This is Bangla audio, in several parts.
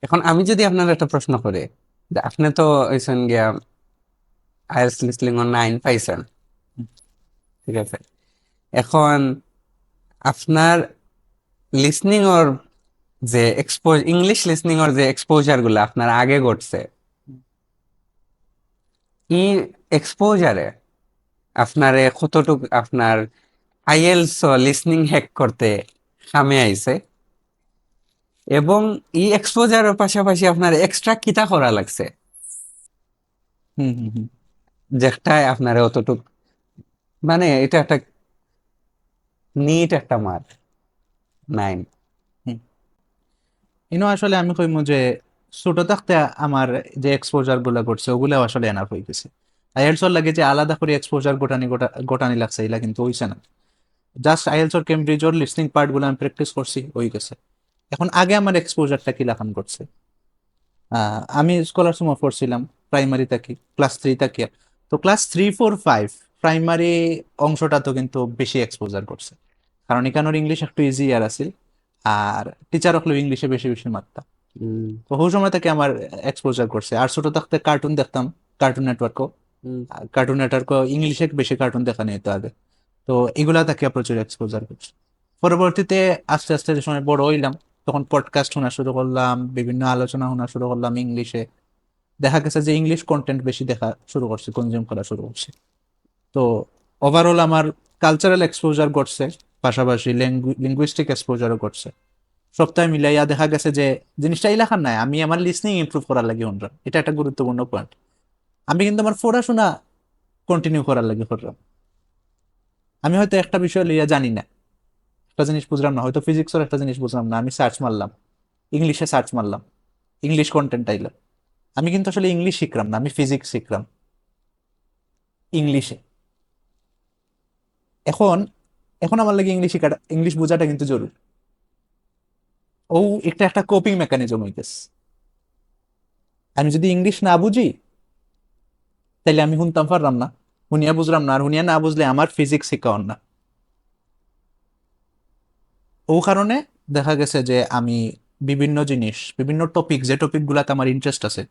এখন আমি যদি আপনার একটা প্রশ্ন করি, যে আপনি তো হইছেন গিয়া আইএলটিএস লিসনিং 9 পাইছেন, ঠিক আছে? এখন আপনার লিসনিং ওর যে ইংলিশ লিসনিং ওর যে এক্সপোজার গুলো আপনার আগে ঘটছে, ই এক্সপোজারে আপনারে কতটুকু আপনার আইএলটিএস লিসনিং হ্যাক করতে কামে আইছে, এবং ই এক্সপোজারের পাশাপাশি আপনার এক্সট্রা কিতা করা লাগছে হুম হুম হুম যেটাই আপনার অতটুক, মানে এটা একটা নিট একটা মার্ক 9। হুম। ইনো আসলে আমি কইমু যে ছোট থাকতে আমার যে এক্সপোজার গুলা করছে ওগুলা আসলে এনাফ হয়ে গেছে। আইএলটিএস লাগে যে আলাদা করে এক্সপোজার গোটানি লাগছে, এগুলা কিন্তু হইছে না। জাস্ট আইএলটিএস কেমব্রিজ ওর লিসনিং পার্ট গুলো আমি প্র্যাকটিস করছি, হয়ে গেছে। এখন আগে আমার এক্সপোজারটা কি লাখান করছে, আমি স্কলারশিপ পড়ছিলাম প্রাইমারি থেকে, ক্লাস 3 থেকে। তো ক্লাস 3, 4, 5 প্রাইমারি অংশটা তো কিন্তু বেশি এক্সপোজার করছে, কারণ এখানোর ইংলিশ একটু ইজিয়ার আছিল, আর টিচার হলো ইংলিশে বেশি বেশি মারতাম। হুম, তো ওই সময় থেকে আমার এক্সপোজার করছে। আর ছোট থাকতে কার্টুন দেখতাম, কার্টুন নেটওয়ার্কও। হুম, কার্টুন নেটওয়ার্কও ইংলিশে বেশি কার্টুন দেখা নিত আগে। তো এগুলা থেকে প্রচুর এক্সপোজার করছে। পরবর্তীতে আস্তে আস্তে যে সময় বড় হইলাম, তখন পডকাস্ট শোনা শুরু করলাম, বিভিন্ন আলোচনা শোনা শুরু করলাম ইংলিশে। দেখা গেছে যে ইংলিশ কন্টেন্ট বেশি দেখা শুরু করছে, কনজিউম করা শুরু করছে। তো ওভারঅল আমার কালচারাল এক্সপোজার ঘটছে, পাশাপাশি লিঙ্গুইস্টিক এক্সপোজারও ঘটছে। সপ্তাহে মিলাইয়া দেখা গেছে যে জিনিসটা এই লেখার নাই, আমি আমার লিসনিং ইমপ্রুভ করার লাগে অনরা, এটা একটা গুরুত্বপূর্ণ পয়েন্ট। আমি কিন্তু আমার পড়াশোনা কন্টিনিউ করার লাগে করলাম। আমি হয়তো একটা বিষয় লইয়া জানি না, একটা জিনিস বুঝলাম না, হয়তো ফিজিক্সের একটা জিনিস বুঝলাম না, আমি সার্চ মারলাম, ইংলিশে সার্চ মারলাম, ইংলিশ কন্টেন্ট আইলো। আমি কিন্তু আসলে ইংলিশ শিখলাম না, আমি ফিজিক্স শিখলাম ইংলিশে। এখন এখন আমার লাগে ইংলিশ শিখাটা, ইংলিশ বোঝাটা কিন্তু জরুরি। ও একটা একটা কোপিং মেকানিজম হইতেছে। আমি যদি ইংলিশ না বুঝি, তাইলে আমি শুনতাম পারলাম না, শুনিয়া বুঝলাম না, আর শুনিয়া না বুঝলে আমার ফিজিক্স শিখাওয়ার না। ও কারণে দেখা গেছে যে আমি বিভিন্ন জিনিস, বিভিন্ন টপিক, যে টপিক গুলাতে আমার ইন্টারেস্ট আছে,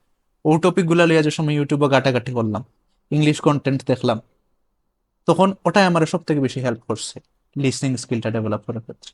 ও টপিক গুলা লইয়া যে সময় ইউটিউবে ঘাটাঘাটি করলাম, ইংলিশ কন্টেন্ট দেখলাম, তখন ওটাই আমার সব থেকে বেশি হেল্প করছে লিসনিং স্কিলটা ডেভেলপ করার ক্ষেত্রে।